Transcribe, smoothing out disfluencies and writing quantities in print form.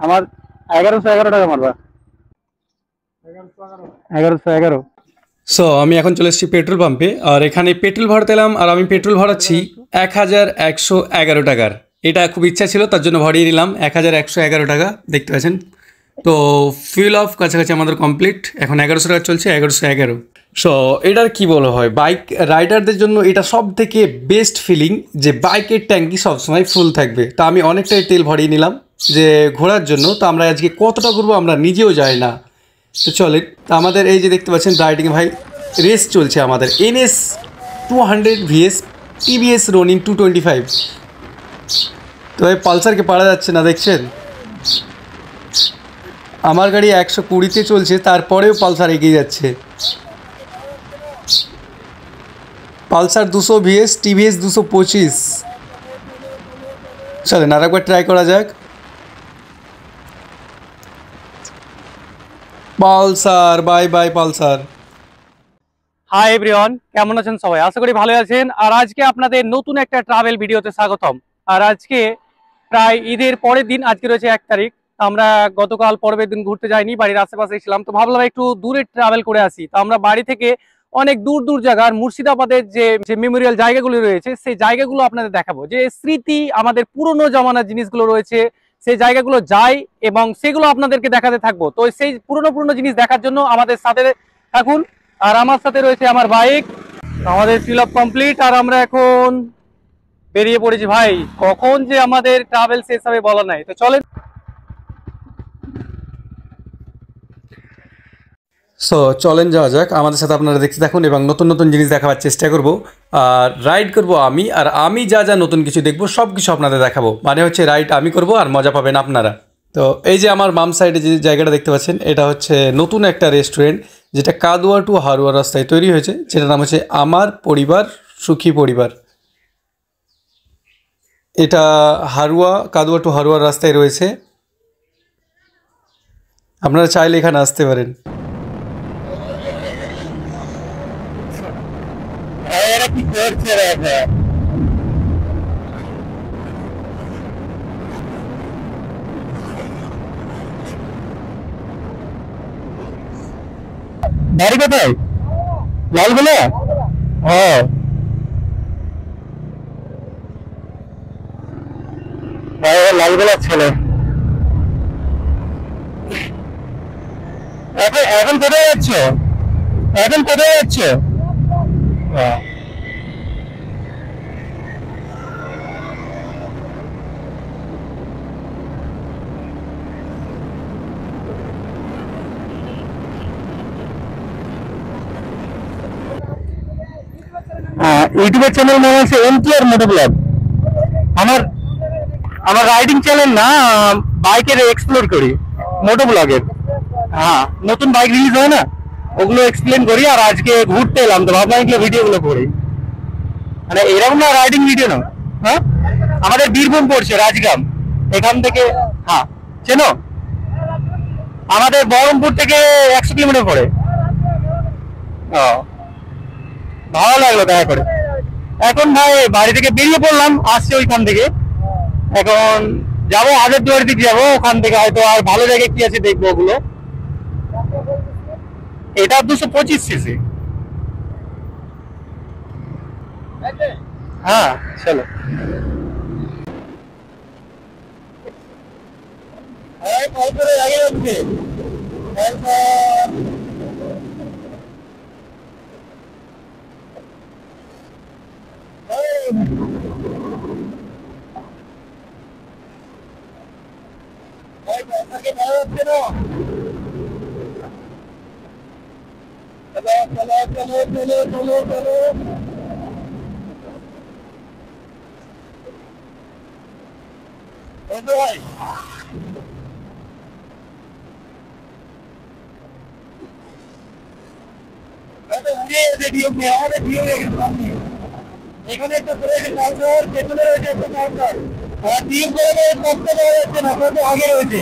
আমার 1111 টাকা মারবা। 1111। সো আমি এখন চলে এসেছি পেট্রোল পাম্পে, আর এখানে পেট্রোল ভরাতে এলাম, আর আমি পেট্রোল ভরাচ্ছি 1111 টাকার। এটা খুব ইচ্ছা ছিল, তার জন্য ভরিয়ে নিলাম 1111 টাকা, দেখতে পাচ্ছেন। তো ফিল অফ কাছাকাছি আমাদের কমপ্লিট, এখন 1100 টাকা চলছে, 1111। সো এটার কি বলা হয়, বাইক রাইডারদের জন্য এটা সব থেকে বেস্ট ফিলিং যে বাইকের ট্যাঙ্কি সবসময় ফুল থাকবে। তা আমি অনেকটাই তেল ভরিয়ে নিলাম যে ঘোরার জন্য। তো আমরা আজকে কতটা ঘুরবো আমরা নিজেও যাই না। তো চলেন, তো আমাদের এই যে দেখতে পাচ্ছেন রাইডিং ভাই রেস চলছে আমাদের NS 200 VS TVS রোনিং 225। তো এই পালসারকে পারা যাচ্ছে না, দেখছেন। আমার গাড়ি 120-তে চলছে, তারপরেও পালসার এগিয়ে যাচ্ছে। Pulsar 200 VS TVS 225। চলেন আর একবার ট্রাই করা যাক। Pulsar, bye bye Pulsar. Hi everyone, কেমন আছেন সবাই? আশা করি ভালো আছেন। আর আজকে আপনাদের নতুন একটা ট্রাভেল ভিডিওতে স্বাগতম। আর আজকে প্রায় ঈদের পরের দিন, আজকে রয়েছে 1 তারিখ। আমরা গতকাল পরের দিন ঘুরতে যাইনি, বাড়ির আশেপাশে ছিলাম। তো ভাবলাম একটু দূরে ট্রাভেল করে আসি। তো আমরা বাড়ি থেকে অনেক দূর দূর জায়গার মুর্শিদাবাদের যে মেমোরিয়াল জায়গাগুলো রয়েছে, সেই জায়গাগুলো আপনাদের দেখাবো। যে স্মৃতি, আমাদের পুরনো জামানার জিনিসগুলো রয়েছে, সেই জায়গাগুলো যাই এবং সেগুলো আপনাদেরকে দেখাতে থাকবো। তো সেই পুরনো জিনিস দেখার জন্য আমাদের সাথে থাকুন। আর আমার সাথে রয়েছে আমার বাইক। আমাদের ফিল আপ কমপ্লিট, আর আমরা এখন বেরিয়ে পড়েছি। ভাই কখন যে আমাদের ট্রাভেল শেষ হবে বলা নাই। তো চলেন। সো চলেন যাওয়া যাক, আমাদের সাথে আপনারা দেখতে থাকুন এবং নতুন নতুন জিনিস দেখাবার চেষ্টা করব। আর রাইড করব আমি, আর আমি যা যা নতুন কিছু দেখব সব কিছু আপনাদের দেখাবো। মানে হচ্ছে রাইড আমি করব আর মজা পাবেন আপনারা। তো এই যে আমার বাম সাইডে যে জায়গাটা দেখতে পাচ্ছেন, এটা হচ্ছে নতুন একটা রেস্টুরেন্ট, যেটা কাদুয়া টু হারুয়া রাস্তায় তৈরি হয়েছে, যেটার নাম হচ্ছে আমার পরিবার সুখী পরিবার। এটা কাদুয়া টু হারুয়া রাস্তায় রয়েছে, আপনারা চাইলে এখানে আসতে পারেন। বাড়ি কোথায়? লালগোলা। হ্যাঁ, লালগোলার ছেলে। এখন কোথায় যাচ্ছ? এখন কোথায় যাচ্ছ? ইউটিউবের চ্যানেল নাম আছে MTR মোটো ব্লগ। আমার আমার রাইডিং চ্যানেল না, বাইকের এক্সপ্লোর করি মোটো ব্লগের। হ্যাঁ, নতুন বাইক রিলিজ হয় না, ওগুলো এক্সপ্লেন করি। আর আজকে ঘুরতে এলাম, তো ভাবলাম এগুলো ভিডিওগুলো করি। মানে এরকম না রাইডিং ভিডিও না। হ্যাঁ, আমাদের বীরভূম পড়ছে, রাজগ্রাম এখান থেকে। হ্যাঁ চেনো? আমাদের বহরমপুর থেকে 100 কিলোমিটার পড়ে। ও, ভালো লাগলো দেখা করে। এখন ভাই বাড়ি থেকে বেরিয়ে পড়লাম, আসছে ওইখান থেকে। এখন যাবো হাজারদুয়ারির দিকে যাবো, ওখান থেকে হয়তো আর ভালো জায়গায় কি আছে দেখবো ওগুলো। এটা 225 সিসি। হ্যাঁ চলো। এখানে একটা কাউন্টার, পেছনে রয়েছে একটা কাউন্টার। 3 করে কষ্ট পাওয়া যাচ্ছে না, কত আগে রয়েছে।